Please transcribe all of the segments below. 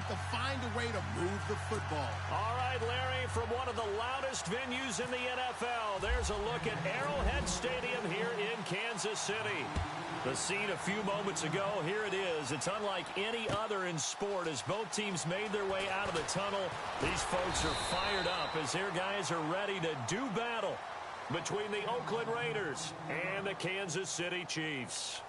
to find a way to move the football. All right, Larry, from one of the loudest venues in the NFL, there's a look at Arrowhead Stadium here in Kansas City. The scene a few moments ago, here it is. It's unlike any other in sport as both teams made their way out of the tunnel. These folks are fired up as their guys are ready to do battle between the Oakland Raiders and the Kansas City Chiefs.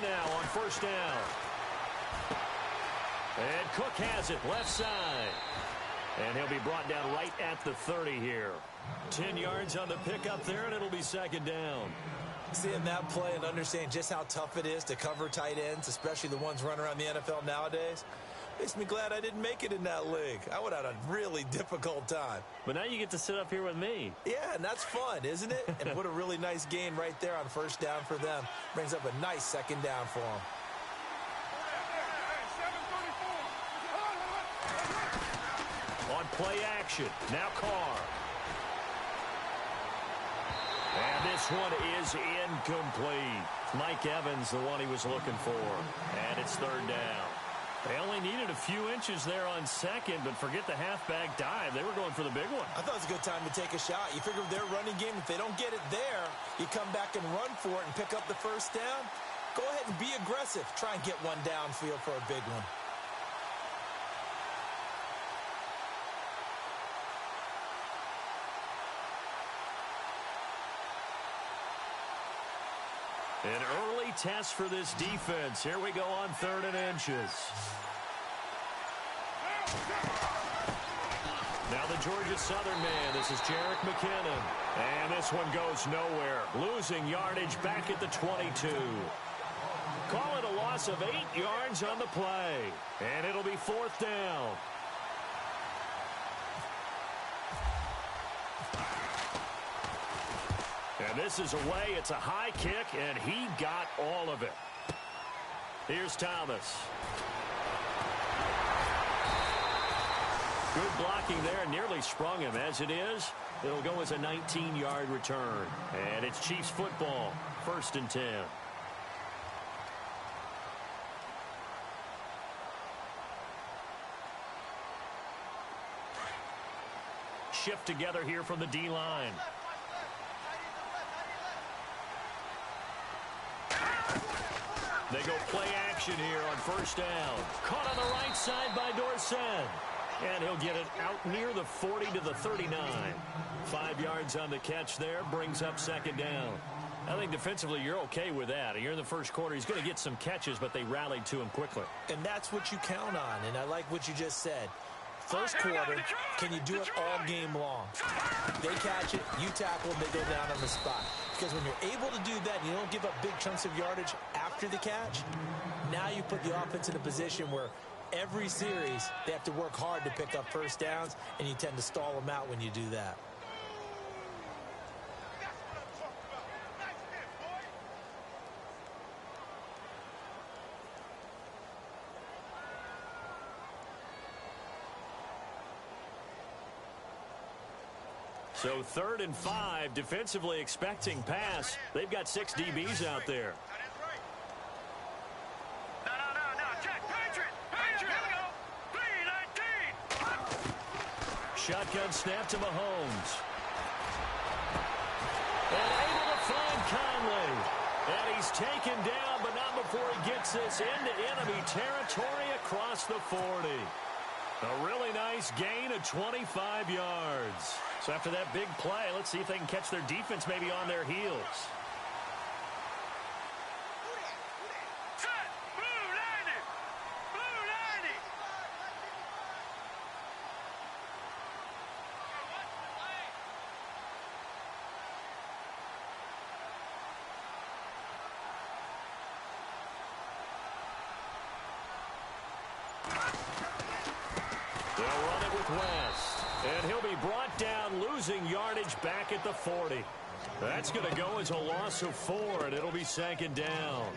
Now on first down. And Cook has it left side. And he'll be brought down right at the 30 here. 10 yards on the pickup there, and it'll be second down. Seeing that play and understanding just how tough it is to cover tight ends, especially the ones running around the NFL nowadays, makes me glad I didn't make it in that league. I would have had a really difficult time. But now you get to sit up here with me. Yeah, and that's fun, isn't it? And what a really nice gain right there on first down for them. Brings up a nice second down for them. On play action, now Carr. And this one is incomplete. Mike Evans, the one he was looking for. And it's third down. They only needed a few inches there on second, but forget the halfback dive. They were going for the big one. I thought it was a good time to take a shot. You figure with their running game, if they don't get it there, you come back and run for it and pick up the first down. Go ahead and be aggressive. Try and get one downfield for a big one. An early test for this defense. Here we go on 3rd and inches. Now the Georgia Southern man. This is Jerick McKinnon. And this one goes nowhere. Losing yardage back at the 22. Call it a loss of 8 yards on the play. And it'll be 4th down. And this is away. It's a high kick, and he got all of it. Here's Thomas. Good blocking there. Nearly sprung him. As it is, it'll go as a 19-yard return. And it's Chiefs football. 1st and 10. Shift together here from the D-line. They go play action here on first down. Caught on the right side by Dorsett. And he'll get it out near the 40 to the 39. 5 yards on the catch there. Brings up second down. I think defensively you're okay with that. You're in the first quarter. He's going to get some catches, but they rallied to him quickly. And that's what you count on. And I like what you just said. First quarter, can you do it all game long? They catch it, you tackle them, they go down on the spot. Because when you're able to do that and you don't give up big chunks of yardage after the catch, now you put the offense in a position where every series they have to work hard to pick up first downs, and you tend to stall them out when you do that. So 3rd and 5, defensively expecting pass. They've got 6 DBs out there. No, check. Patriot. Here we go. 3-19. Shotgun snap to Mahomes. And able to find Conley. And he's taken down, but not before he gets this into enemy territory across the 40. A really nice gain of 25 yards. So after that big play, let's see if they can catch their defense maybe on their heels. Set. Blue 90. Blue 90. They'll run it with West. And he'll be brought down, losing yardage back at the 40. That's going to go as a loss of 4, and it'll be second down.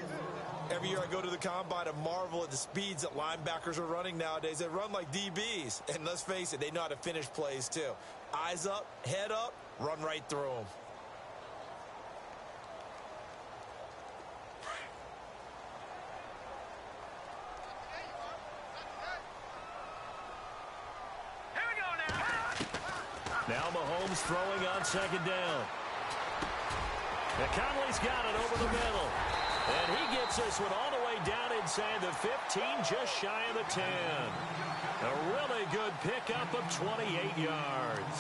Every year I go to the combine and marvel at the speeds that linebackers are running nowadays. They run like DBs. And let's face it, they know how to finish plays too. Eyes up, head up, run right through them. Now Mahomes throwing on second down. And Conley's got it over the middle. And he gets this one all the way down inside the 15, just shy of the 10. A really good pickup of 28 yards.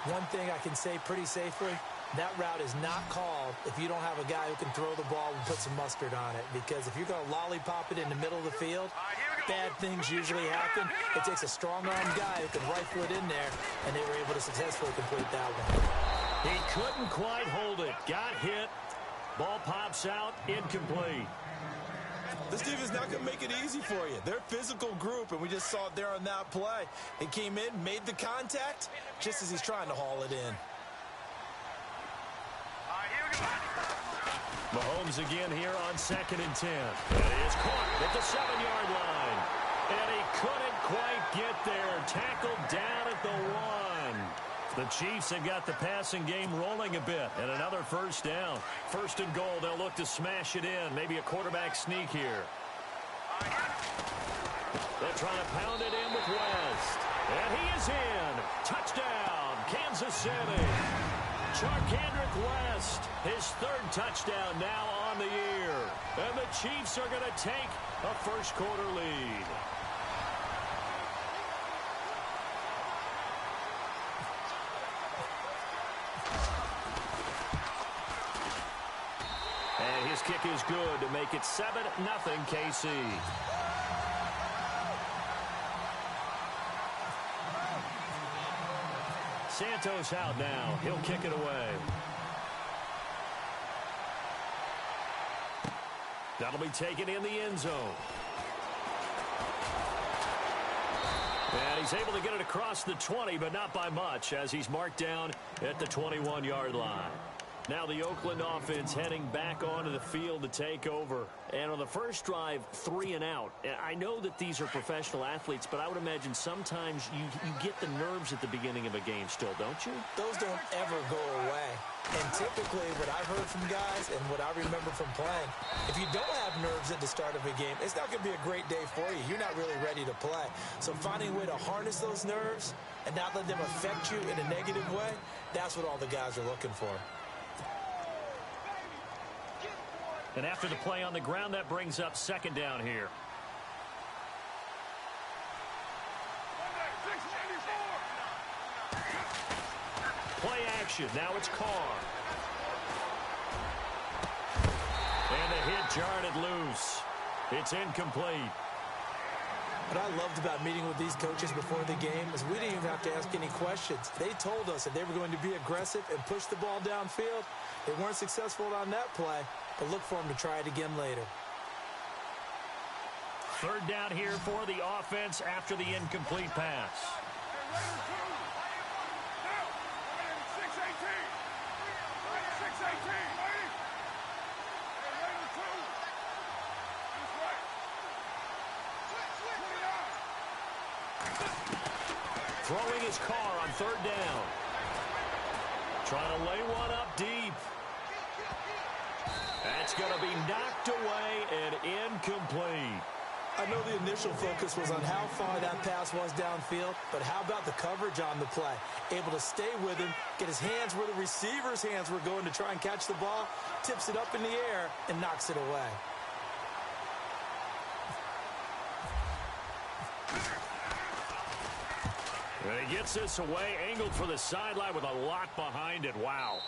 One thing I can say pretty safely, that route is not called if you don't have a guy who can throw the ball and put some mustard on it. Because if you're going to lollipop it in the middle of the field, bad things usually happen. It takes a strong-armed guy who can rifle it in there, and they were able to successfully complete that one. He couldn't quite hold it. Got hit. Ball pops out. Incomplete. This defense is not going to make it easy for you. They're a physical group, and we just saw it there on that play. He came in, made the contact, just as he's trying to haul it in. Mahomes again here on 2nd and 10. It is caught at the 7-yard line. And he couldn't quite get there. Tackled down at the 1. The Chiefs have got the passing game rolling a bit. And another first down. 1st and goal. They'll look to smash it in. Maybe a quarterback sneak here. They're trying to pound it in with West. And he is in. Touchdown, Kansas City. Charkandrick West, his 3rd touchdown now on the year. And the Chiefs are going to take a first-quarter lead. And his kick is good to make it 7-0 KC. Santos out now. He'll kick it away. That'll be taken in the end zone. And he's able to get it across the 20, but not by much, as he's marked down at the 21-yard line. Now the Oakland offense heading back onto the field to take over. And on the first drive, 3 and out. I know that these are professional athletes, but I would imagine sometimes you get the nerves at the beginning of a game still, don't you? Those don't ever go away. And typically what I've heard from guys and what I remember from playing, if you don't have nerves at the start of a game, it's not going to be a great day for you. You're not really ready to play. So finding a way to harness those nerves and not let them affect you in a negative way, that's what all the guys are looking for. And after the play on the ground, that brings up 2nd down here. Play action. Now it's Carr. And the hit jarred it loose. It's incomplete. What I loved about meeting with these coaches before the game is we didn't even have to ask any questions. They told us that they were going to be aggressive and push the ball downfield. They weren't successful on that play, but look for them to try it again later. 3rd down here for the offense after the incomplete pass. Throwing his Carr on 3rd down. Trying to lay one up deep. That's going to be knocked away and incomplete. I know the initial focus was on how far that pass was downfield, but how about the coverage on the play? Able to stay with him, get his hands where the receiver's hands were going to try and catch the ball, tips it up in the air, and knocks it away. And he gets this away, angled for the sideline with a lot behind it. Wow.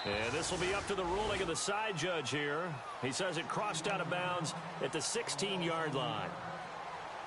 And this will be up to the ruling of the side judge here. He says it crossed out of bounds at the 16-yard line.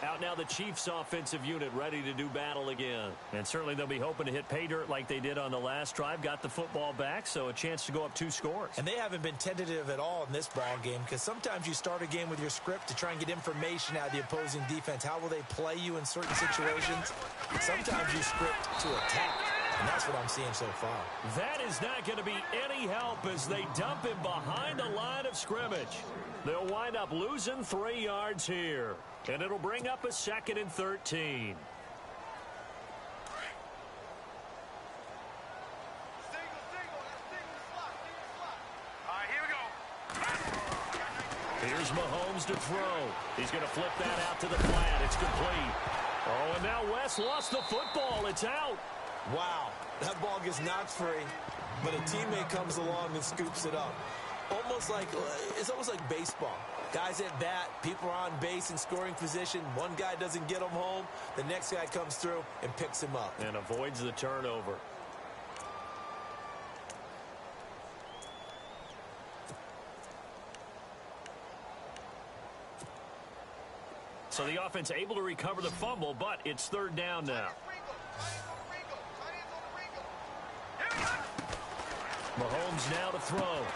Out now the Chiefs offensive unit ready to do battle again. And certainly they'll be hoping to hit pay dirt like they did on the last drive. Got the football back, so a chance to go up 2 scores. And they haven't been tentative at all in this ball game, because sometimes you start a game with your script to try and get information out of the opposing defense. How will they play you in certain situations? Sometimes you script to attack. And that's what I'm seeing so far. That is not going to be any help as they dump him behind the line of scrimmage. They'll wind up losing 3 yards here. And it'll bring up a 2nd and 13. Here's Mahomes to throw. He's going to flip that out to the flat. It's complete. Oh, and now West lost the football. It's out. Wow, that ball gets knocked free, but a teammate comes along and scoops it up. It's almost like baseball. Guys at bat, people are on base in scoring position. One guy doesn't get him home. The next guy comes through and picks him up. And avoids the turnover. So the offense able to recover the fumble, but it's 3rd down now. Mahomes now to throw.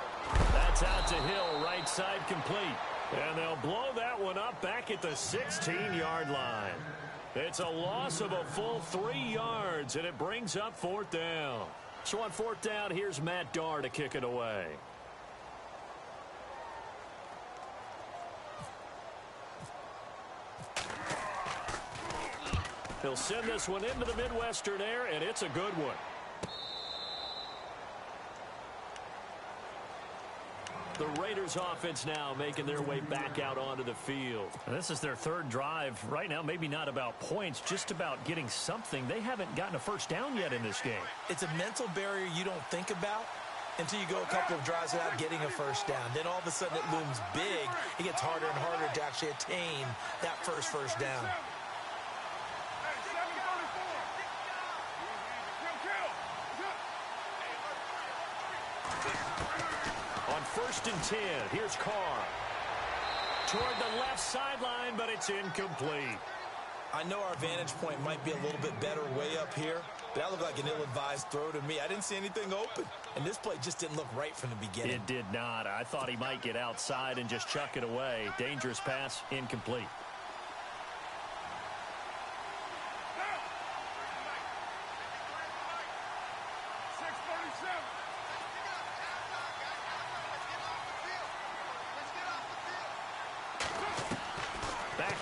That's out to Hill, right side complete. And they'll blow that one up back at the 16-yard line. It's a loss of a full 3 yards, and it brings up 4th down. So on 4th down, here's Matt Darr to kick it away. He'll send this one into the Midwestern air, and it's a good one. The Raiders offense now making their way back out onto the field. And this is their 3rd drive. Right now, maybe not about points, just about getting something. They haven't gotten a first down yet in this game. It's a mental barrier you don't think about until you go a couple of drives without getting a first down. Then all of a sudden it looms big. It gets harder and harder to actually attain that first down. On 1st and 10, here's Carr. Toward the left sideline, but it's incomplete. I know our vantage point might be a little bit better way up here, but that looked like an ill-advised throw to me. I didn't see anything open, and this play just didn't look right from the beginning. It did not. I thought he might get outside and just chuck it away. Dangerous pass, incomplete.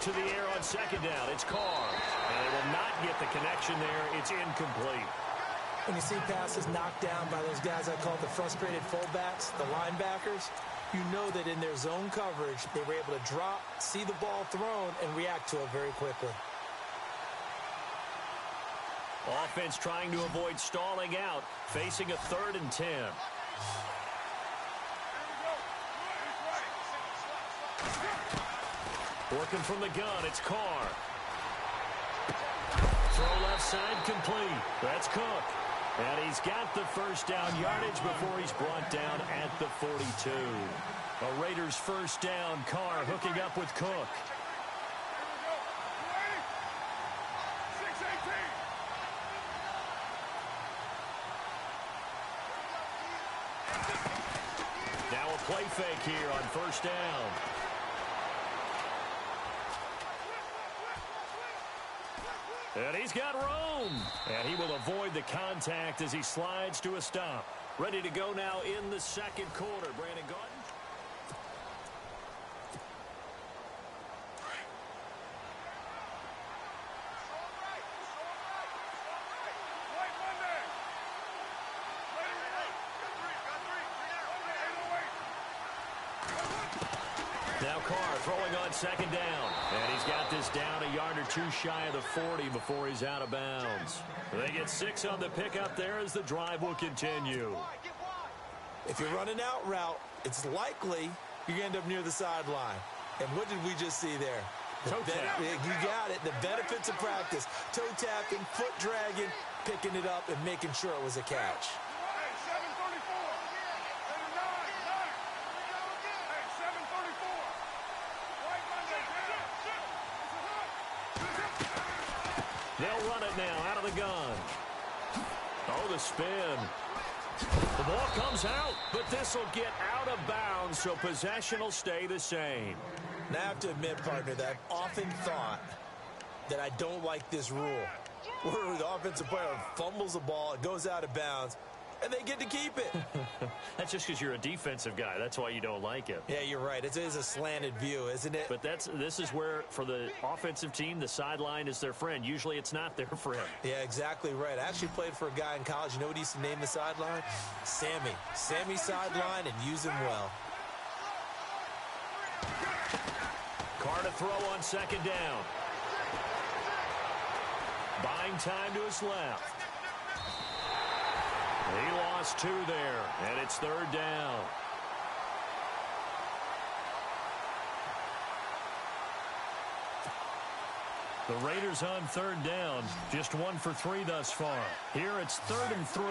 To the air on 2nd down. It's Carr. And they will not get the connection there. It's incomplete. When you see passes knocked down by those guys I call the frustrated fullbacks, the linebackers, you know that in their zone coverage, they were able to drop, see the ball thrown, and react to it very quickly. Offense trying to avoid stalling out, facing a 3rd and 10. Working from the gun, it's Carr. Throw left side complete. That's Cook. And he's got the first down yardage before he's brought down at the 42. A Raiders first down. Carr hooking up with Cook. Now a play fake here on 1st down. And he's got room. And he will avoid the contact as he slides to a stop. Ready to go now in the 2nd quarter. Brandon Gordon. Now Carr throwing on 2nd down. And he's got this down a yard or 2 shy of the 40 before he's out of bounds. They get 6 on the pickup there as the drive will continue. If you're running out route, it's likely you're going to end up near the sideline. And what did we just see there? You got it. The benefits of practice. Toe tapping, foot dragging, picking it up, and making sure it was a catch. They'll run it now out of the gun. Oh, the spin. The ball comes out, but this will get out of bounds, so possession will stay the same. Now I have to admit, partner, that I've often thought that I don't like this rule. where the offensive player fumbles the ball, it goes out of bounds, and they get to keep it. That's just because you're a defensive guy. That's why you don't like it. Yeah, you're right. It is a slanted view, isn't it? But this is where, for the offensive team, the sideline is their friend. Usually it's not their friend. Yeah, exactly right. I actually played for a guy in college. You know what he used to name the sideline? Sammy. Sammy sideline, and use him well. Carr to throw on second down. Buying time to his left. He lost 2 there, and it's third down. The Raiders on third down, just 1 for 3 thus far. Here it's 3rd and 3.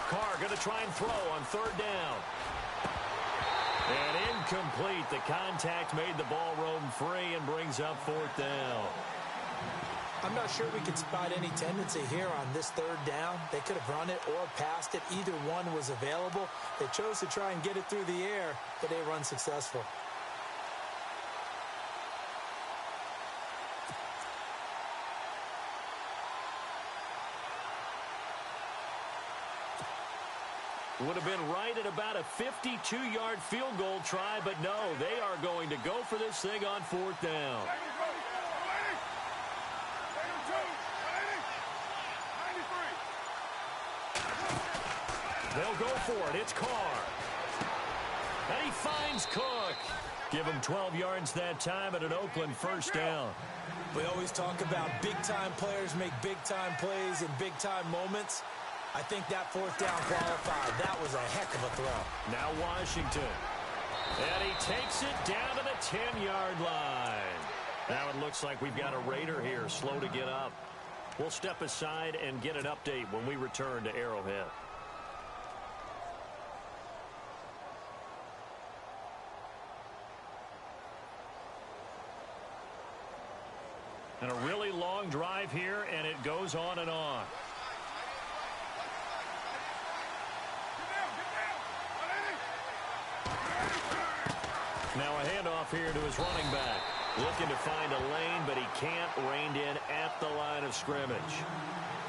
Carr going to try and throw on third down. And incomplete. The contact made the ball roam free and brings up 4th down. I'm not sure we could spot any tendency here on this third down. They could have run it or passed it. Either one was available. They chose to try and get it through the air, but they were unsuccessful. Would have been right at about a 52-yard field goal try, but no, they are going to go for this thing on 4th down. They'll go for it. It's Carr. And he finds Cook. Give him 12 yards that time at an Oakland first down. We always talk about big-time players make big-time plays in big-time moments. I think that 4th down qualified. That was a heck of a throw. Now Washington. And he takes it down to the 10-yard line. Now it looks like we've got a Raider here, slow to get up. We'll step aside and get an update when we return to Arrowhead. And a really long drive here, and it goes on and on. Now a handoff here to his running back. Looking to find a lane, but he can't. Reined in at the line of scrimmage.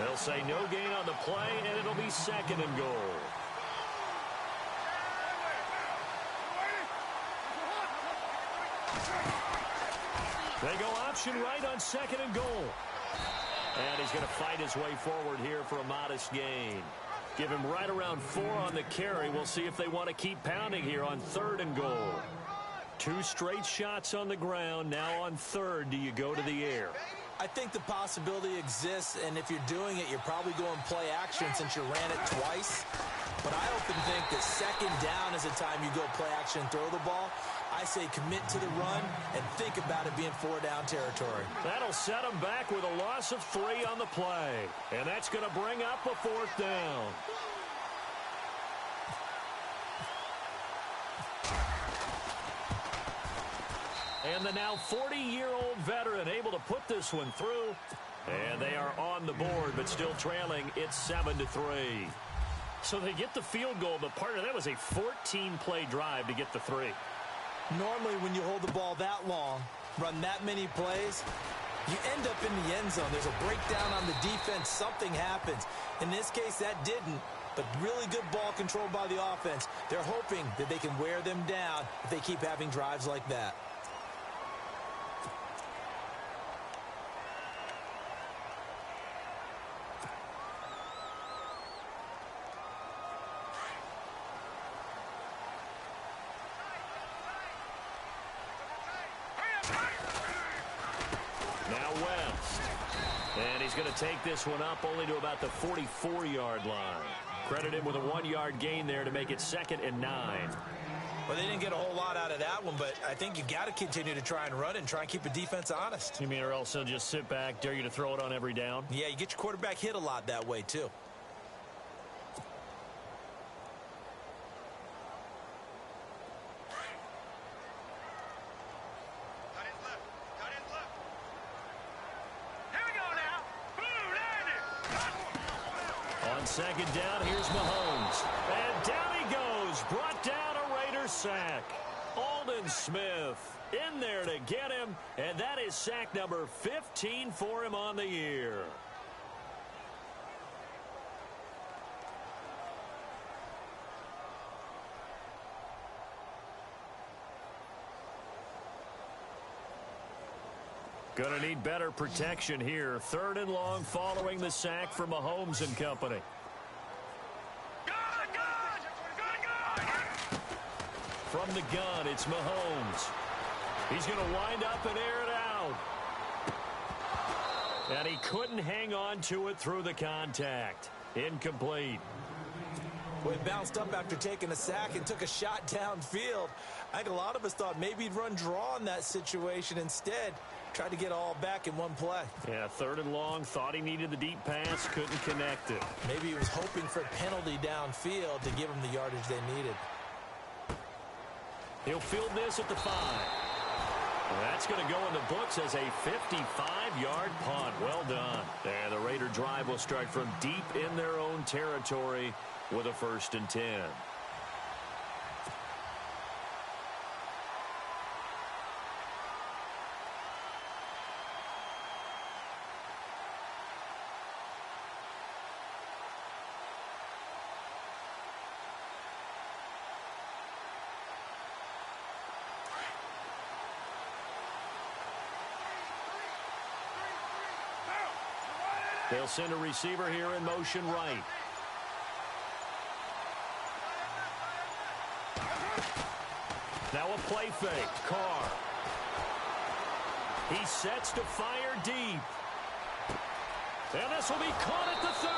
They'll say no gain on the play, and it'll be 2nd and goal. They go option right on 2nd and goal. And he's going to fight his way forward here for a modest gain. Give him right around 4 on the carry. We'll see if they want to keep pounding here on 3rd and goal. 2 straight shots on the ground. Now on 3rd, do you go to the air? I think the possibility exists, and if you're doing it, you're probably going play action since you ran it twice. But I often think that 2nd down is the time you go play action and throw the ball. I say commit to the run and think about it being 4-down territory. That'll set him back with a loss of 3 on the play. And that's going to bring up a 4th down. And the now 40-year-old veteran able to put this one through. And they are on the board, but still trailing. It's 7-3. So they get the field goal, but part of that was a 14-play drive to get the 3. Normally, when you hold the ball that long, run that many plays, you end up in the end zone. There's a breakdown on the defense. Something happens. In this case, that didn't. But really good ball control by the offense. They're hoping that they can wear them down if they keep having drives like that. And he's going to take this one up only to about the 44-yard line. Credit him with a 1-yard gain there to make it 2nd and 9. Well, they didn't get a whole lot out of that one, but I think you got to continue to try and run and try and keep the defense honest. You mean or else he'll just sit back, dare you to throw it on every down? Yeah, you get your quarterback hit a lot that way, too. second down, here's Mahomes. And down he goes. Brought down a Raiders sack. Aldon Smith in there to get him. And that is sack number 15 for him on the year. Going to need better protection here. 3rd and long following the sack from Mahomes and company. From the gun, it's Mahomes. He's going to wind up and air it out. And he couldn't hang on to it through the contact. Incomplete. Well, he bounced up after taking a sack and took a shot downfield. I think a lot of us thought maybe he'd run draw in that situation. Instead, tried to get all back in one play. Yeah, 3rd and long, thought he needed the deep pass, couldn't connect it. Maybe he was hoping for a penalty downfield to give him the yardage they needed. He'll field this at the 5. That's going to go in the books as a 55-yard punt. Well done. And the Raider drive will start from deep in their own territory with a 1st and 10. They'll send a receiver here in motion right. Now a play fake. Carr. He sets to fire deep. And this will be caught at the 30.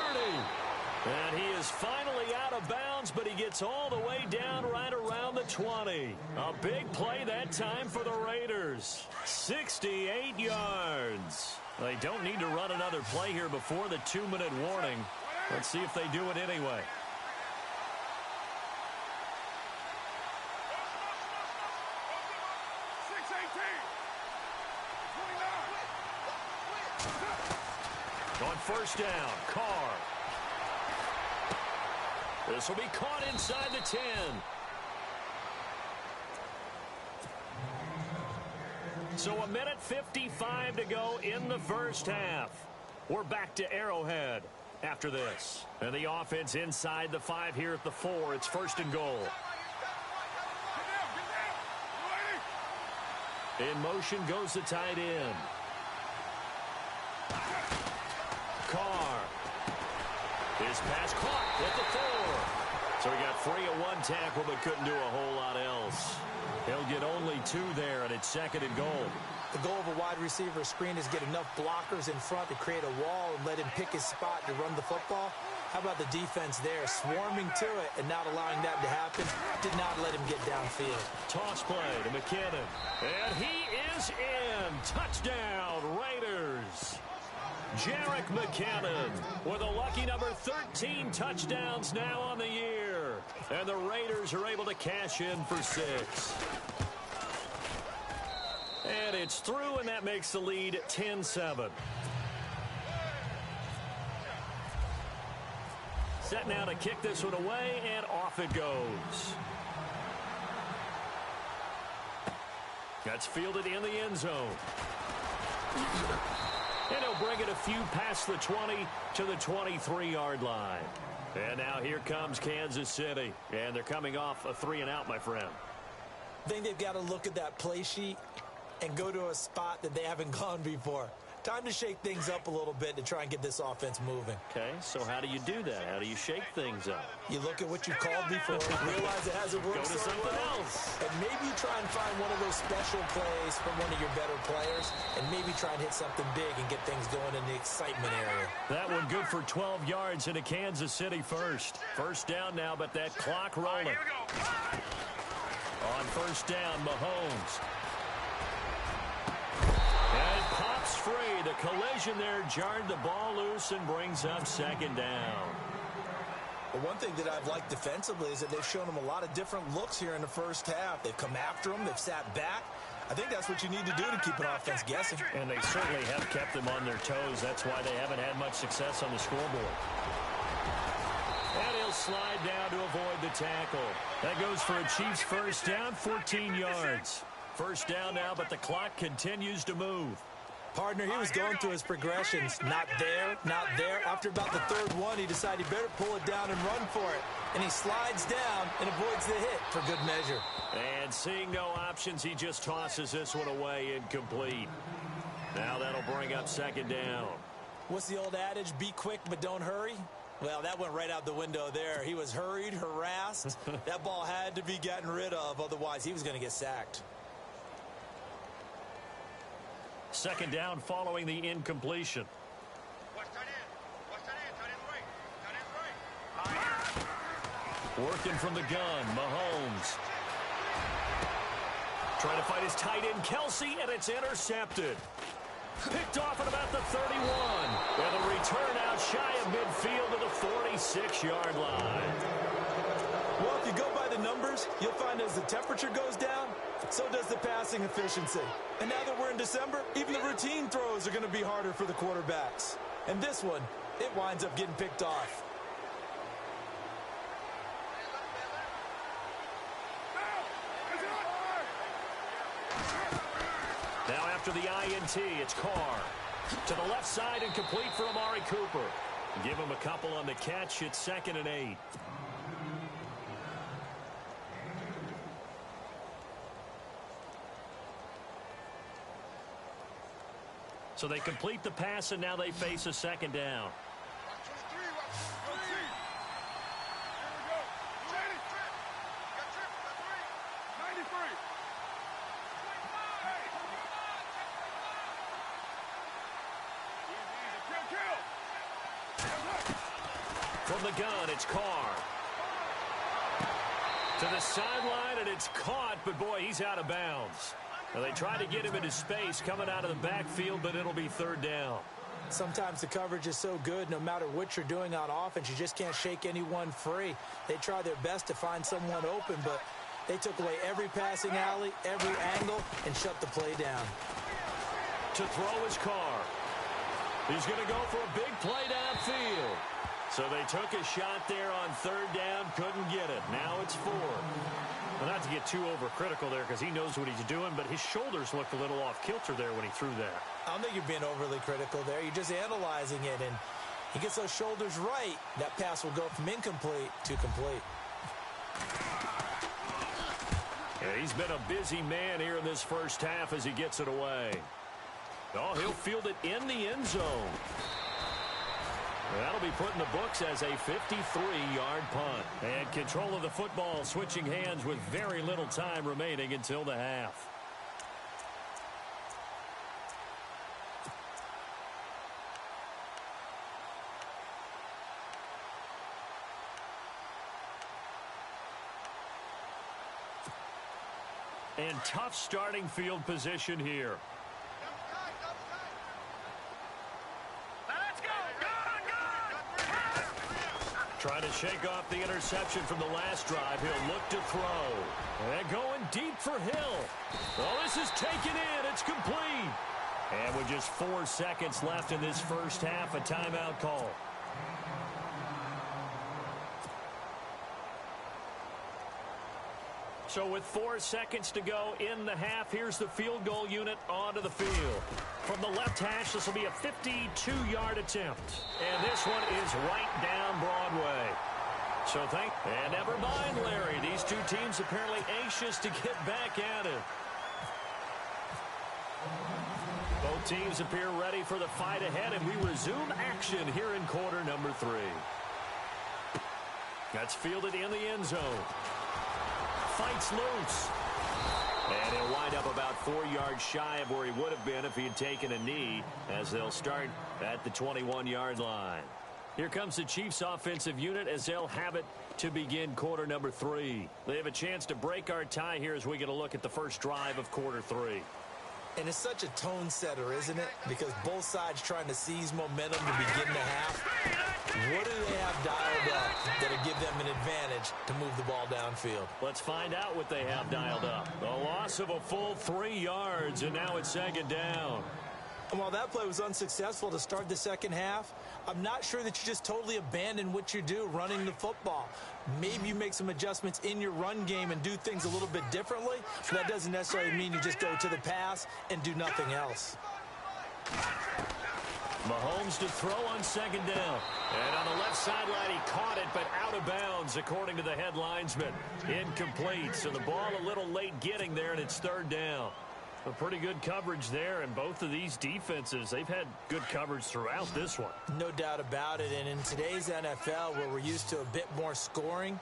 And he is finally out of bounds, but he gets all the way down right around the 20. A big play that time for the Raiders. 68 yards. They don't need to run another play here before the 2-minute warning. Let's see if they do it anyway. On 1st down, Carr. This will be caught inside the 10. So 1:55 to go in the first half. We're back to Arrowhead after this. And the offense inside the 5 here at the 4. It's 1st and goal. In motion goes the tight end. Carr. His pass caught at the 4. So he got free of 1 tackle but couldn't do a whole lot else. He'll get only 2 there, and it's 2nd and goal. The goal of a wide receiver screen is get enough blockers in front to create a wall and let him pick his spot to run the football. How about the defense there, swarming to it and not allowing that to happen? Did not let him get downfield. Toss play to McKinnon. And he is in. Touchdown, Raiders. Jerick McKinnon with a lucky number 13 touchdowns now on the year. And the Raiders are able to cash in for 6. And it's through, and that makes the lead 10-7. Set now to kick this one away, and off it goes. That's fielded in the end zone. And he'll bring it a few past the 20 to the 23-yard line. And now here comes Kansas City. And they're coming off a 3-and-out, my friend. I think they've got to look at that play sheet and go to a spot that they haven't gone before. Time to shake things up a little bit to try and get this offense moving. Okay, so how do you do that? How do you shake things up? You look at what you called before, realize it hasn't worked. Go to something else. And maybe you try and find one of those special plays from one of your better players, and maybe try and hit something big and get things going in the excitement area. That one good for 12 yards into Kansas City first. 1st down now, but that clock rolling. Here we go. On 1st down, Mahomes. And pops free. The collision there jarred the ball loose and brings up 2nd down. Well, one thing that I've liked defensively is that they've shown them a lot of different looks here in the first half. They've come after them. They've sat back. I think that's what you need to do to keep an offense guessing. And they certainly have kept them on their toes. That's why they haven't had much success on the scoreboard. slide down to avoid the tackle. That goes for a Chiefs first down, 14 yards. First down now, but the clock continues to move. Partner, he was going through his progressions. Not there, not there. After about the third one, he decided he better pull it down and run for it. And he slides down and avoids the hit for good measure. And seeing no options, he just tosses this one away incomplete. Now that'll bring up second down. What's the old adage? Be quick, but don't hurry. Well, that went right out the window there. He was hurried, harassed. That ball had to be gotten rid of. Otherwise, he was going to get sacked. Second down following the incompletion. Working from the gun, Mahomes. Trying to fight his tight end, Kelsey, and it's intercepted. Picked off at about the 31. And a return out shy of midfield to the 46-yard line. Well, if you go by the numbers, you'll find as the temperature goes down, so does the passing efficiency. And now that we're in December, even the routine throws are going to be harder for the quarterbacks. And this one, it winds up getting picked off. Now after the INT, it's Carr. To the left side and complete for Amari Cooper. Give him a couple on the catch. It's 2nd and 8. So they complete the pass, and now they face a second down. From the gun, it's Carr. To the sideline, and it's caught, but boy, he's out of bounds. Now, they try to get him into space coming out of the backfield, but it'll be third down. Sometimes the coverage is so good, no matter what you're doing on offense, you just can't shake anyone free. They try their best to find someone open, but they took away every passing alley, every angle, and shut the play down. To throw is Carr. He's going to go for a big play downfield. So they took a shot there on third down, couldn't get it. Now it's 4. Well, not to get too overcritical there because he knows what he's doing, but his shoulders looked a little off kilter there when he threw that. I don't think you're being overly critical there. You're just analyzing it, and he gets those shoulders right. That pass will go from incomplete to complete. Yeah, he's been a busy man here in this first half as he gets it away. Oh, he'll field it in the end zone. That'll be put in the books as a 53-yard punt. And control of the football switching hands with very little time remaining until the half. And tough starting field position here. Trying to shake off the interception from the last drive. He'll look to throw. And going deep for Hill. Oh, this is taken in. It's complete. And with just 4 seconds left in this first half, a timeout call. So with 4 seconds to go in the half, here's the field goal unit onto the field. From the left hash, this will be a 52-yard attempt. And this one is right down Broadway. So and never mind, Larry. These two teams apparently anxious to get back at it. Both teams appear ready for the fight ahead, and we resume action here in quarter number 3. That's fielded in the end zone. Fights loose. And he'll wind up about 4 yards shy of where he would have been if he had taken a knee, as they'll start at the 21-yard line. Here comes the Chiefs offensive unit as they'll have it to begin quarter number 3. They have a chance to break our tie here as we get a look at the first drive of quarter 3. And it's such a tone setter, isn't it? Because both sides trying to seize momentum to begin the half. What do they have dialed up that'll give them an advantage to move the ball downfield? Let's find out what they have dialed up. A loss of a full 3 yards, and now it's second down. And while that play was unsuccessful to start the second half, I'm not sure that you just totally abandon what you do running the football. Maybe you make some adjustments in your run game and do things a little bit differently. But that doesn't necessarily mean you just go to the pass and do nothing else. Mahomes to throw on second down. And on the left sideline, he caught it, but out of bounds, according to the head linesman. Incomplete, so the ball a little late getting there, and it's third down. A pretty good coverage there, and both of these defenses, they've had good coverage throughout this one. No doubt about it, and in today's NFL, where we're used to a bit more scoring,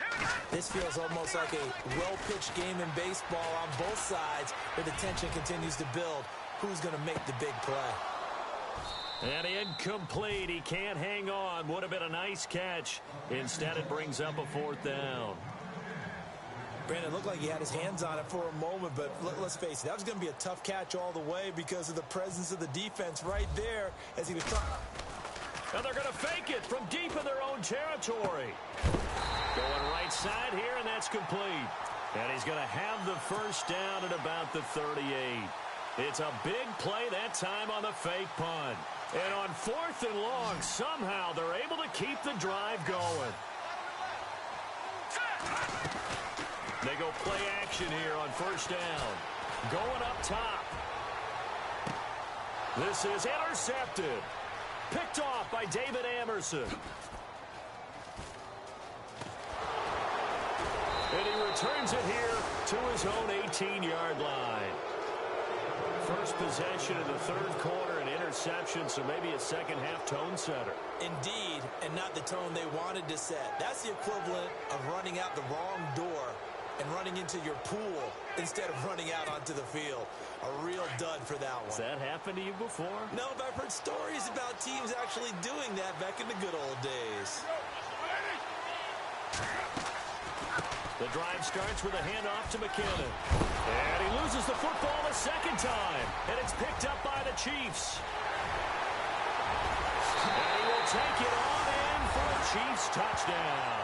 this feels almost like a well-pitched game in baseball on both sides, where the tension continues to build. Who's going to make the big play? And incomplete. He can't hang on. Would have been a nice catch. Instead, it brings up a fourth down. Brandon, looked like he had his hands on it for a moment, but let's face it, that was going to be a tough catch all the way because of the presence of the defense right there as he was trying. And they're going to fake it from deep in their own territory. Going right side here, and that's complete. And he's going to have the first down at about the 38. It's a big play that time on the fake punt. And on fourth and long, somehow they're able to keep the drive going. They go play action here on first down. Going up top. This is intercepted. Picked off by David Amerson. And he returns it here to his own 18-yard line. First possession of the third quarter, an interception, so maybe a second-half tone setter. Indeed, and not the tone they wanted to set. That's the equivalent of running out the wrong door and running into your pool instead of running out onto the field. A real dud for that one. Has that happened to you before? No, but I've heard stories about teams actually doing that back in the good old days. The drive starts with a handoff to McKinnon. And he loses the football a second time. And it's picked up by the Chiefs. And he will take it on in for a Chiefs touchdown.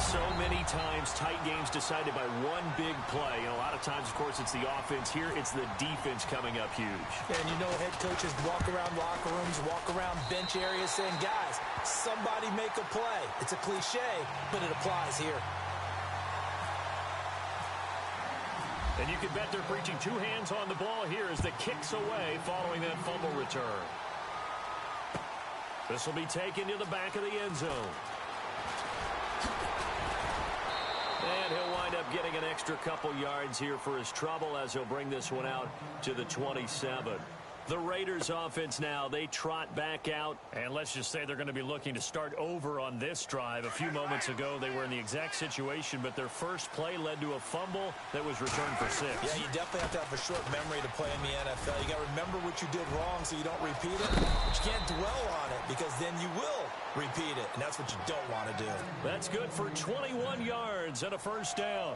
So many times, tight games decided by one big play. You know, a lot of times, of course, it's the offense. Here, it's the defense coming up huge. And you know, head coaches walk around locker rooms, walk around bench areas saying, guys, somebody make a play. It's a cliche, but it applies here. And you can bet they're preaching two hands on the ball here as the kick's away following that fumble return. This will be taken to the back of the end zone. And he'll wind up getting an extra couple yards here for his trouble as he'll bring this one out to the 27. The Raiders offense now, they trot back out. And let's just say they're going to be looking to start over on this drive. A few moments ago, they were in the exact situation, but their first play led to a fumble that was returned for 6. Yeah, you definitely have to have a short memory to play in the NFL. You got to remember what you did wrong so you don't repeat it. But you can't dwell on it because then you will repeat it, and that's what you don't want to do. That's good for 21 yards and a first down.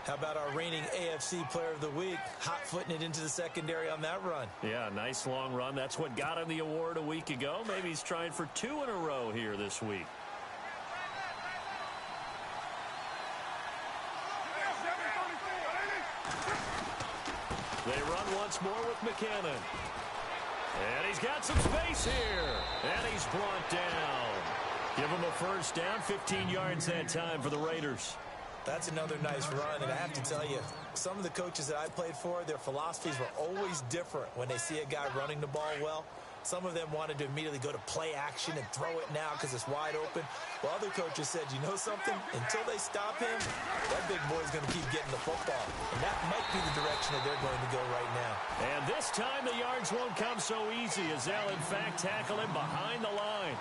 How about our reigning AFC Player of the Week, hot-footing it into the secondary on that run? Yeah, nice long run. That's what got him the award a week ago. Maybe he's trying for 2 in a row here this week. They run once more with McKinnon. And he's got some space here. And he's brought down. Give him a first down, 15 yards that time for the Raiders. That's another nice run, and I have to tell you, some of the coaches that I played for, their philosophies were always different when they see a guy running the ball well. Some of them wanted to immediately go to play action and throw it now because it's wide open. While other coaches said, you know something? Until they stop him, that big boy's going to keep getting the football. And that might be the direction that they're going to go right now. And this time the yards won't come so easy as they'll, in fact, tackle him behind the line.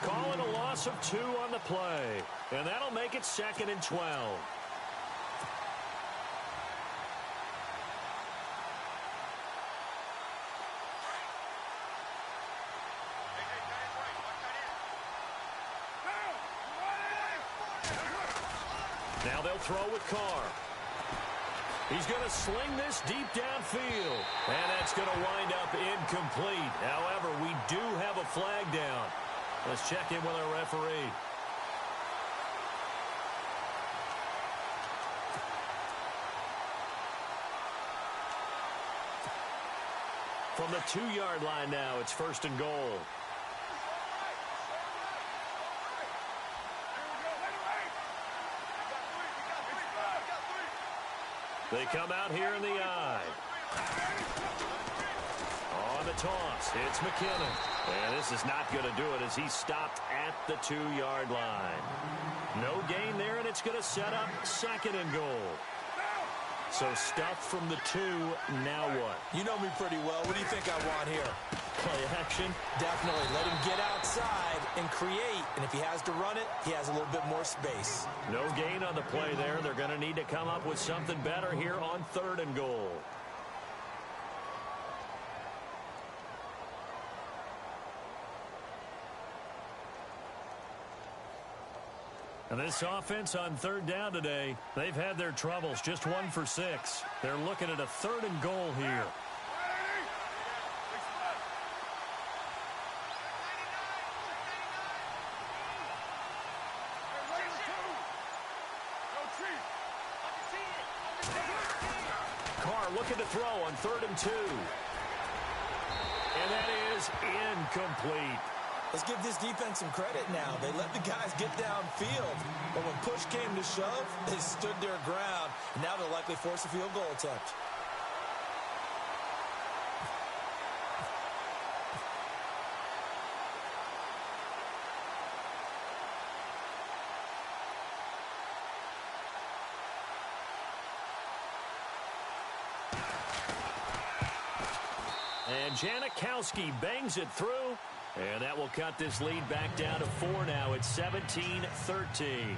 Calling a loss of 2 on the play. And that'll make it 2nd and 12. Now they'll throw with Carr. He's going to sling this deep downfield. And that's going to wind up incomplete. However, we do have a flag down. Let's check in with our referee. From the 2-yard line now, it's 1st and goal. They come out here in the eye. On the toss, it's McKinnon. And this is not going to do it as he's stopped at the 2-yard line. No gain there, and it's going to set up 2nd and goal. So stuff from the 2, now what? You know me pretty well. What do you think I want here? Play action? Definitely. Let him get outside and create. And if he has to run it, he has a little bit more space. No gain on the play there. They're going to need to come up with something better here on 3rd and goal. And this offense on 3rd down today, they've had their troubles. Just 1 for 6. They're looking at a 3rd and goal here. Carr looking to throw on 3rd and 2. And that is incomplete. Let's give this defense some credit now. They let the guys get downfield. But when push came to shove, they stood their ground. And now they'll likely force a field goal attempt. And Janikowski bangs it through. And that will cut this lead back down to 4 now. It's 17-13.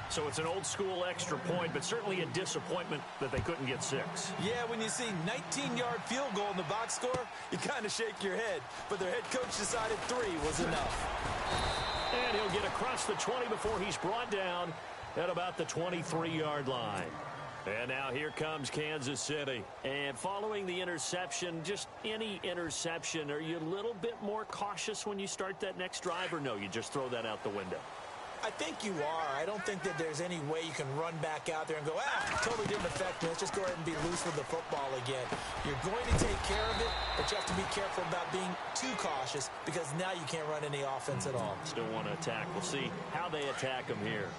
So it's an old-school extra point, but certainly a disappointment that they couldn't get 6. Yeah, when you see 19-yard field goal in the box score, you kind of shake your head. But their head coach decided 3 was enough. And he'll get across the 20 before he's brought down at about the 23-yard line. And now here comes Kansas City. And following the interception, just any interception, are you a little bit more cautious when you start that next drive, or no, you just throw that out the window? I think you are. I don't think that there's any way you can run back out there and go, totally didn't affect me. Let's just go ahead and be loose with the football again. You're going to take care of it, but you have to be careful about being too cautious because now you can't run any offense at all. Still want to attack. We'll see how they attack them here.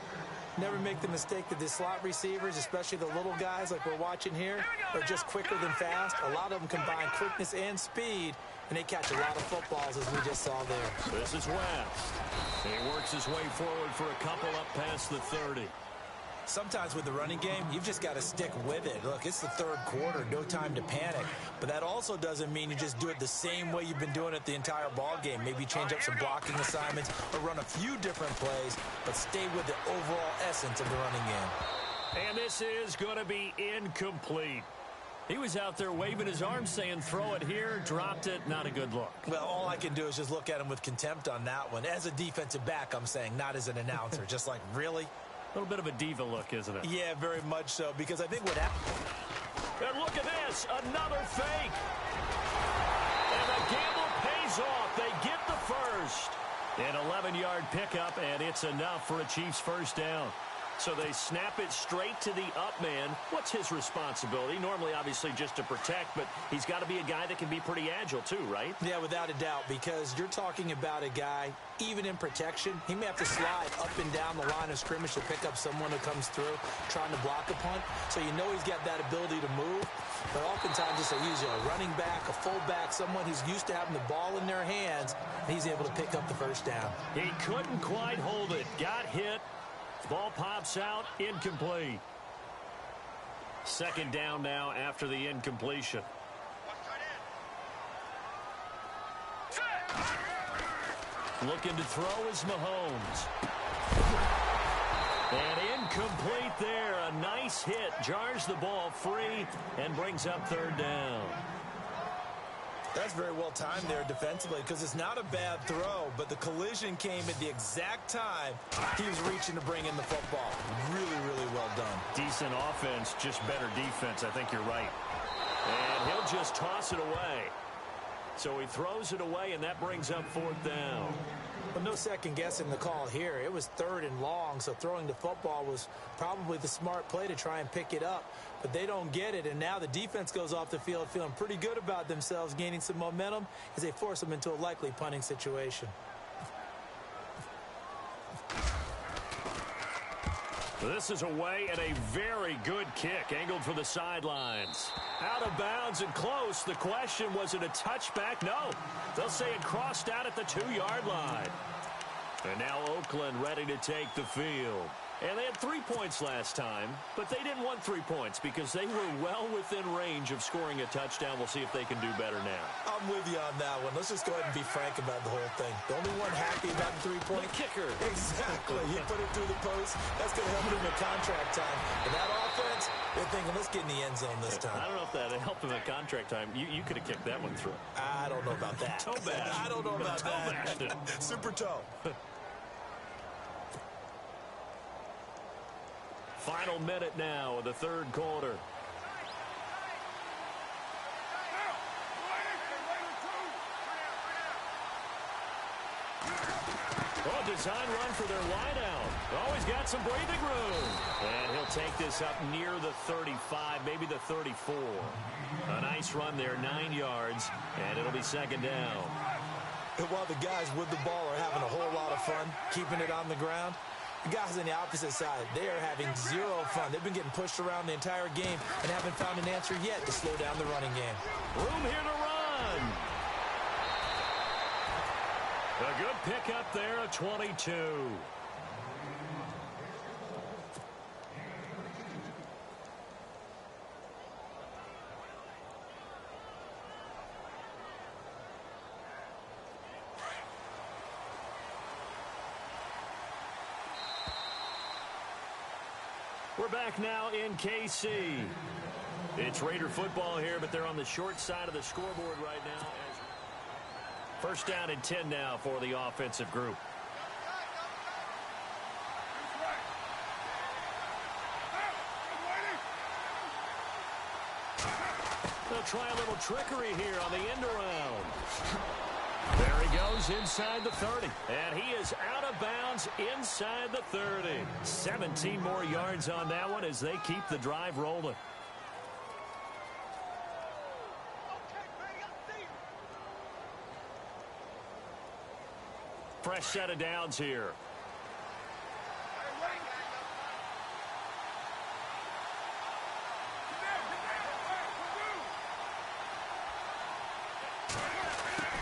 Never make the mistake that the slot receivers, especially the little guys like we're watching here, are just quicker than fast. A lot of them combine quickness and speed, and they catch a lot of footballs, as we just saw there. This is West. He works his way forward for a couple up past the 30. Sometimes with the running game, you've just got to stick with it. Look, it's the 3rd quarter, no time to panic. But that also doesn't mean you just do it the same way you've been doing it the entire ball game. Maybe change up some blocking assignments or run a few different plays, but stay with the overall essence of the running game. And this is going to be incomplete. He was out there waving his arms saying, throw it here, dropped it, not a good look. Well, all I can do is just look at him with contempt on that one. As a defensive back, I'm saying, not as an announcer. Just like, really? A little bit of a diva look, isn't it? Yeah, very much so, because I think what happened... And look at this, another fake. And the gamble pays off. They get the first. An 11-yard pickup, and it's enough for a Chiefs first down. So they snap it straight to the up man. What's his responsibility? Normally, obviously, just to protect, but he's got to be a guy that can be pretty agile too, right? Yeah, without a doubt, because you're talking about a guy, even in protection, he may have to slide up and down the line of scrimmage to pick up someone who comes through trying to block a punt. So you know he's got that ability to move, but oftentimes it's usually a running back, a fullback, someone who's used to having the ball in their hands, and he's able to pick up the first down. He couldn't quite hold it. Got hit. Ball pops out, incomplete. 2nd down now after the incompletion. Looking to throw is Mahomes. And incomplete there. A nice hit. Jars the ball free and brings up 3rd down. That's very well timed there defensively because it's not a bad throw, but the collision came at the exact time he was reaching to bring in the football. Really, really well done. Decent offense, just better defense. I think you're right. And he'll just toss it away. So he throws it away, and that brings up 4th down. Well, no second guessing the call here. It was 3rd and long, so throwing the football was probably the smart play to try and pick it up. But they don't get it, and now the defense goes off the field feeling pretty good about themselves, gaining some momentum as they force them into a likely punting situation. This is away and a very good kick, angled for the sidelines. Out of bounds and close. The question, was it a touchback? No. They'll say it crossed out at the 2-yard line. And now Oakland ready to take the field. And they had 3 points last time, but they didn't want 3 points because they were well within range of scoring a touchdown. We'll see if they can do better now. I'm with you on that one. Let's just go ahead and be frank about the whole thing. The only one happy about the 3-point kicker. Exactly. He put it through the post. That's going to help him in contract time. And that offense, they're thinking, let's get in the end zone this time. I don't know if that helped him at contract time. You could have kicked that one through. I don't know about that. Toe bash. I don't know about toe that. Super toe. Final minute now of the 3rd quarter. Oh, design run for their wideout. Always got some breathing room. And he'll take this up near the 35, maybe the 34. A nice run there, 9 yards, and it'll be 2nd down. And while the guys with the ball are having a whole lot of fun keeping it on the ground, the guys on the opposite side, they are having zero fun. They've been getting pushed around the entire game and haven't found an answer yet to slow down the running game. Room here to run. A good pickup there, a 22. We're back now in KC. It's Raider football here, but they're on the short side of the scoreboard right now. First down and 10 now for the offensive group. They'll try a little trickery here on the end around. There he goes inside the 30. And he is out of bounds inside the 30. 17 more yards on that one as they keep the drive rolling. Fresh set of downs here.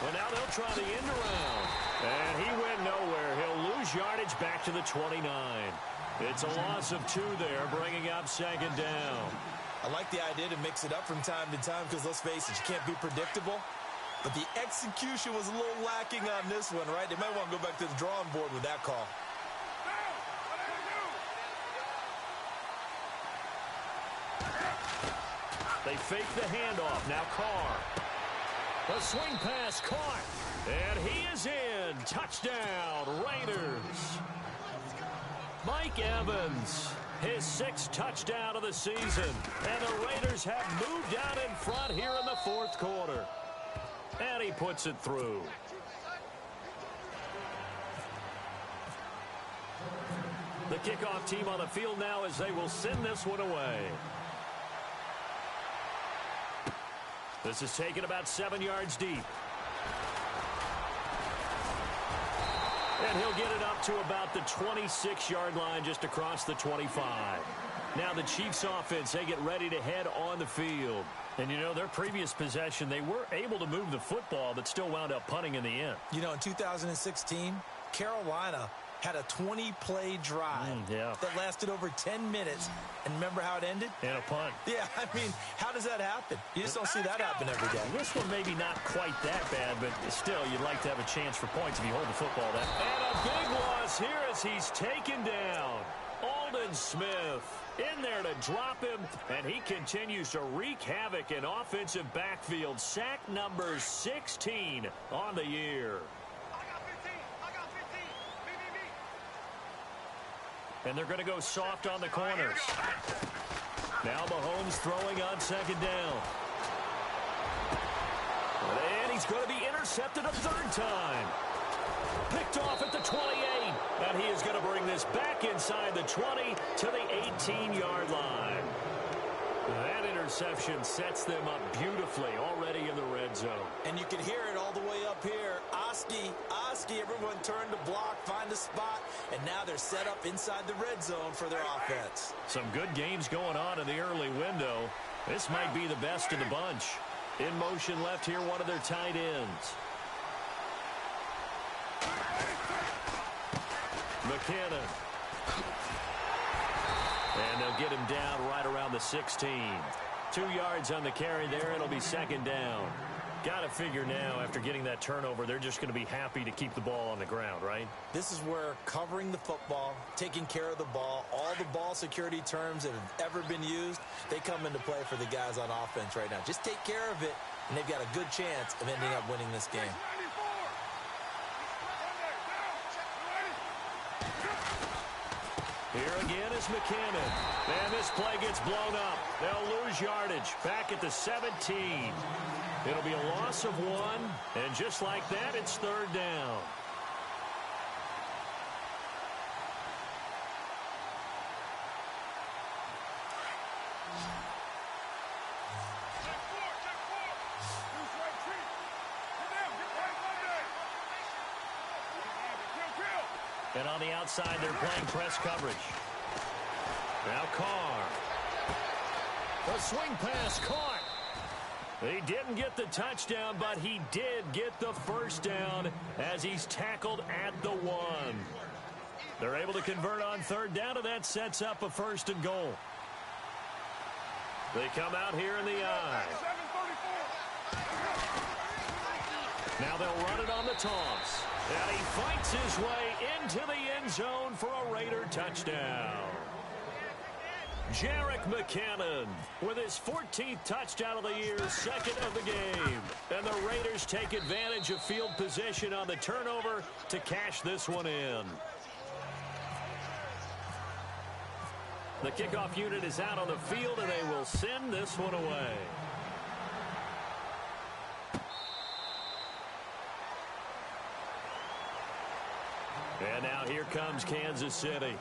Well, now they'll try the end around. And he went nowhere. He'll lose yardage back to the 29. It's a loss of 2 there, bringing up 2nd down. I like the idea to mix it up from time to time because, let's face it, you can't be predictable. But the execution was a little lacking on this one, right? They might want to go back to the drawing board with that call. They fake the handoff. Now Carr. The swing pass caught. And he is in. Touchdown, Raiders. Mike Evans, his 6th touchdown of the season. And the Raiders have moved out in front here in the 4th quarter. And he puts it through. The kickoff team on the field now as they will send this one away. This is taken about 7 yards deep. And he'll get it up to about the 26-yard line just across the 25. Now the Chiefs offense, they get ready to head on the field. And, you know, their previous possession, they were able to move the football but still wound up punting in the end. You know, in 2016, Carolina had a 20-play drive that lasted over 10 minutes. And remember how it ended? And a punt. Yeah, I mean, how does that happen? You just don't see that happen every day. This one maybe not quite that bad, but still, you'd like to have a chance for points if you hold the football down. And a big loss here as he's taken down. Aldon Smith in there to drop him, and he continues to wreak havoc in offensive backfield. Sack number 16 on the year. And they're going to go soft on the corners. Now Mahomes throwing on 2nd down. And he's going to be intercepted a 3rd time. Picked off at the 28. And he is going to bring this back inside the 20 to the 18-yard line. That interception sets them up beautifully already in the red zone. And you can hear it all the way up here. Oski, everyone turned to block, find a spot, and now they're set up inside the red zone for their offense. Some good games going on in the early window. This might be the best of the bunch. In motion left here, one of their tight ends. McKinnon. And they'll get him down right around the 16. 2 yards on the carry there. It'll be second down. Got to figure now, after getting that turnover, they're just going to be happy to keep the ball on the ground, right? This is where covering the football, taking care of the ball, all the ball security terms that have ever been used, they come into play for the guys on offense right now. Just take care of it, and they've got a good chance of ending up winning this game. Here again is McKinnon. And this play gets blown up. They'll lose yardage back at the 17. It'll be a loss of 1. And just like that, it's third down. And on the outside, they're playing press coverage. Now Carr. The swing pass caught. He didn't get the touchdown, but he did get the first down as he's tackled at the 1. They're able to convert on third down, and that sets up a first and goal. They come out here in the I. Now they'll run it on the toss. And he fights his way into the end zone for a Raider touchdown. Jerick McKinnon with his 14th touchdown of the year, second of the game. And the Raiders take advantage of field position on the turnover to cash this one in. The kickoff unit is out on the field, and they will send this one away. And now here comes Kansas City.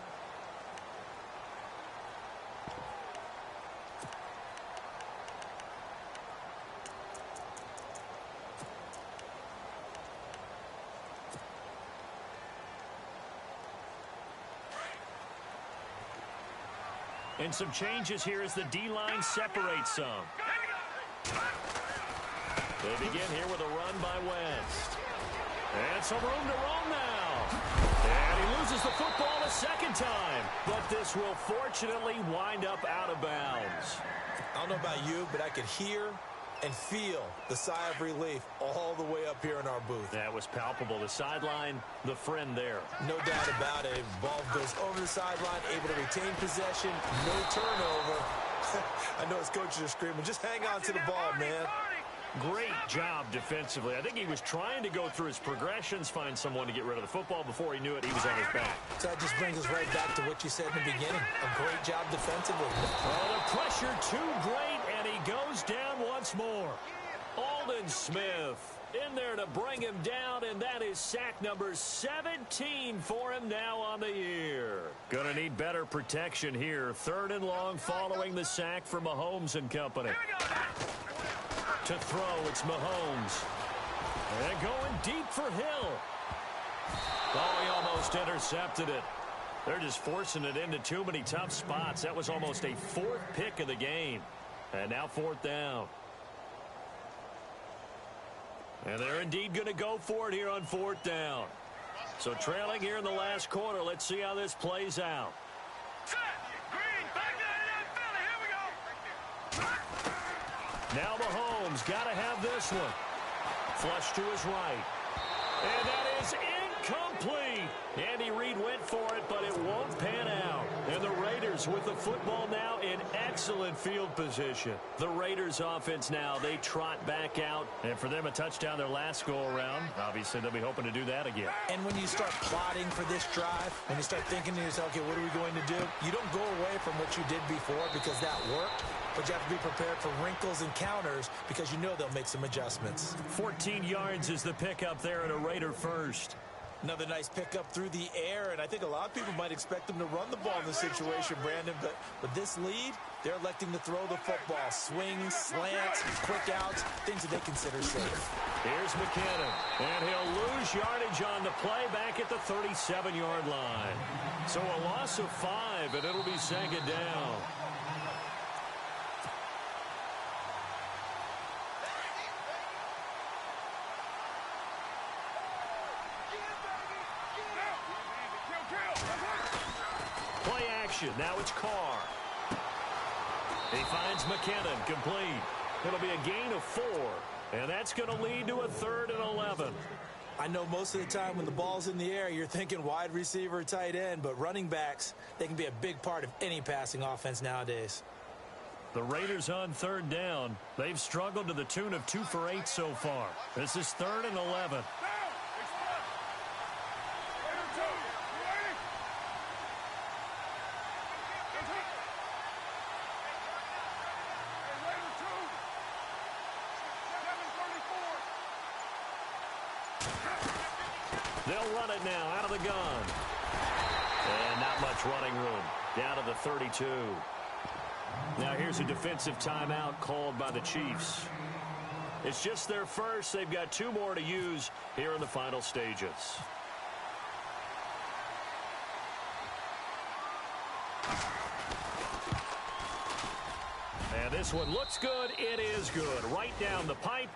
And some changes here as the D-line separates some. They begin here with a run by West. And some room to roam now. And he loses the football a second time. But this will fortunately wind up out of bounds. I don't know about you, but I could hear and feel the sigh of relief all the way up here in our booth. That was palpable. The sideline, the friend there. No doubt about it. Ball goes over the sideline, able to retain possession, no turnover. I know his coaches are screaming, just hang on to the ball, man. Great job defensively. I think he was trying to go through his progressions, find someone to get rid of the football. Before he knew it, he was on his back. So that just brings us right back to what you said in the beginning. A great job defensively. Oh, the pressure too great, and he goes down once more. Aldon Smith in there to bring him down, and that is sack number 17 for him now on the year. Gonna need better protection here. Third and long following the sack for Mahomes and company. To throw, it's Mahomes. And going deep for Hill. Oh, he almost intercepted it. They're just forcing it into too many tough spots. That was almost a fourth pick of the game. And now fourth down. And they're indeed going to go for it here on fourth down. So trailing here in the last quarter. Let's see how this plays out. Now Mahomes got to have this one. Flush to his right. And that is incomplete. Andy Reid went for it, but it won't pan out. And the Raiders with the football now in excellent field position. The Raiders offense now, they trot back out. And for them, a touchdown their last go-around. Obviously, they'll be hoping to do that again. And when you start plotting for this drive, when you start thinking to yourself, okay, what are we going to do? You don't go away from what you did before because that worked. But you have to be prepared for wrinkles and counters because you know they'll make some adjustments. 14 yards is the pickup there at a Raider first. Another nice pickup through the air, and I think a lot of people might expect them to run the ball in this situation, Brandon, but with this lead, they're electing to throw the football. Swings, slants, quick outs, things that they consider safe. Here's McKinnon, and he'll lose yardage on the play back at the 37-yard line. So a loss of 5, and it'll be second down. Play action. Now it's Carr. He finds McKinnon complete. It'll be a gain of 4, and that's going to lead to a 3rd and 11. I know most of the time when the ball's in the air, you're thinking wide receiver, tight end, but running backs, they can be a big part of any passing offense nowadays. The Raiders on 3rd down. They've struggled to the tune of 2 for 8 so far. This is 3rd and 11. They'll run it now out of the gun. And not much running room. Down to the 32. Now here's a defensive timeout called by the Chiefs. It's just their first. They've got 2 more to use here in the final stages. And this one looks good. It is good. Right down the pipe.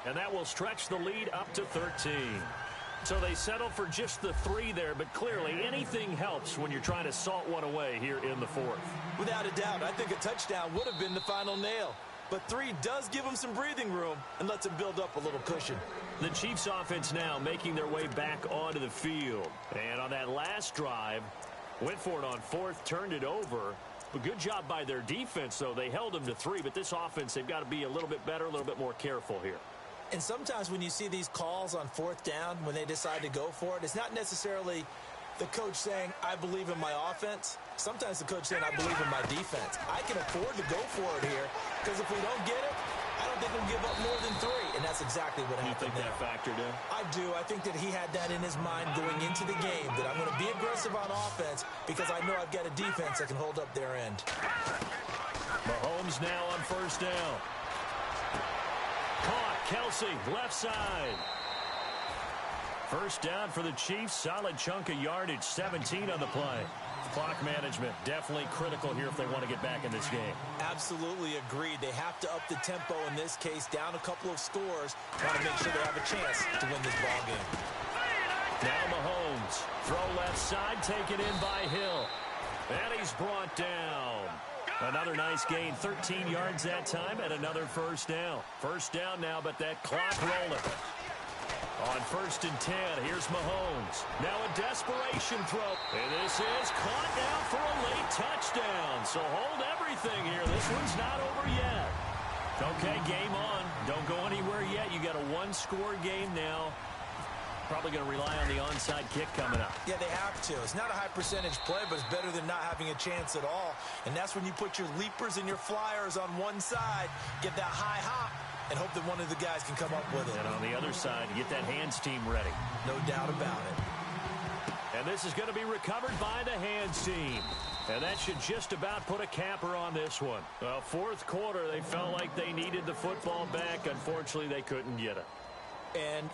And that will stretch the lead up to 13. So they settle for just the 3 there, but clearly anything helps when you're trying to salt one away here in the 4th. Without a doubt, I think a touchdown would have been the final nail. But 3 does give them some breathing room and lets them build up a little cushion. The Chiefs offense now making their way back onto the field. And on that last drive, went for it on 4th, turned it over. A good job by their defense, though. They held them to 3, but this offense, they've got to be a little bit better, a little bit more careful here. And sometimes when you see these calls on 4th down, when they decide to go for it, it's not necessarily the coach saying, I believe in my offense. Sometimes the coach saying, I believe in my defense. I can afford to go for it here because if we don't get it, I don't think we'll give up more than 3. And that's exactly what happened. You think that factored in? I do. I think that he had that in his mind going into the game, that I'm going to be aggressive on offense because I know I've got a defense that can hold up their end. Mahomes now on 1st down. Caught. Kelsey, left side. 1st down for the Chiefs. Solid chunk of yardage. 17 on the play. Clock management definitely critical here if they want to get back in this game. Absolutely agreed. They have to up the tempo in this case, down a couple of scores, trying to make sure they have a chance to win this ball game. Now Mahomes. Throw left side, taken in by Hill. And he's brought down. Another nice gain, 13 yards that time, and another 1st down. 1st down now, but that clock rolling. On 1st and 10, here's Mahomes. Now a desperation throw. And this is caught down for a late touchdown. So hold everything here. This one's not over yet. Okay, game on. Don't go anywhere yet. You got a 1-score game now. Probably going to rely on the onside kick coming up. Yeah, they have to. It's not a high percentage play, but it's better than not having a chance at all. And that's when you put your leapers and your flyers on one side, get that high hop, and hope that one of the guys can come up with it. And on the other side, you get that hands team ready. No doubt about it. And this is going to be recovered by the hands team. And that should just about put a capper on this one. Well, 4th quarter, they felt like they needed the football back. Unfortunately, they couldn't get it. And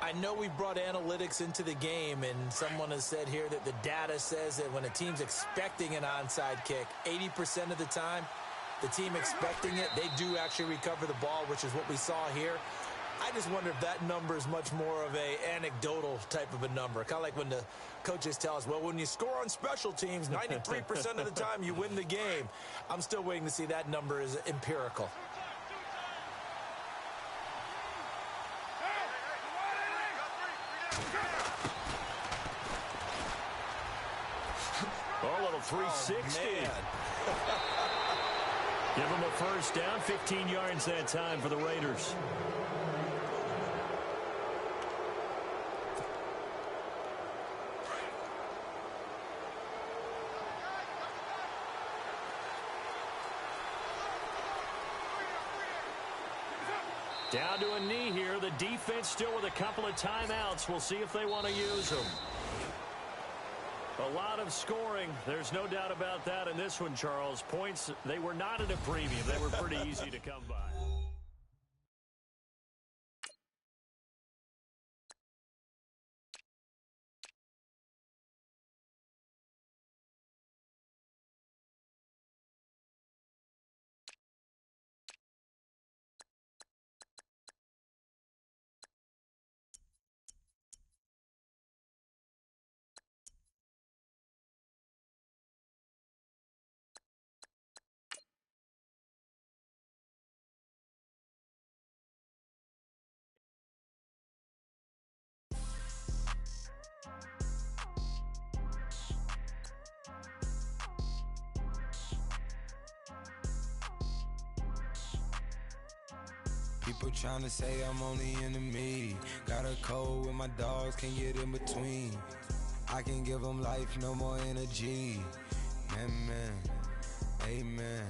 I know we brought analytics into the game, and someone has said here that the data says that when a team's expecting an onside kick, 80% of the time, the team expecting it, they do actually recover the ball, which is what we saw here. I just wonder if that number is much more of a anecdotal type of a number. Kind of like when the coaches tell us, well, when you score on special teams, 93% of the time you win the game. I'm still waiting to see that number is empirical. Oh, a little 360. Give them a 1st down, 15 yards that time for the Raiders. Down to a knee here, the the defense still with a couple of timeouts. We'll see if they want to use them. A lot of scoring. There's no doubt about that in this one, Charles. Points, they were not at a premium. They were pretty easy to come by. People tryna say I'm only in the media. Got a cold with my dogs, can't get in between. I can give them life, no more energy. Man, amen.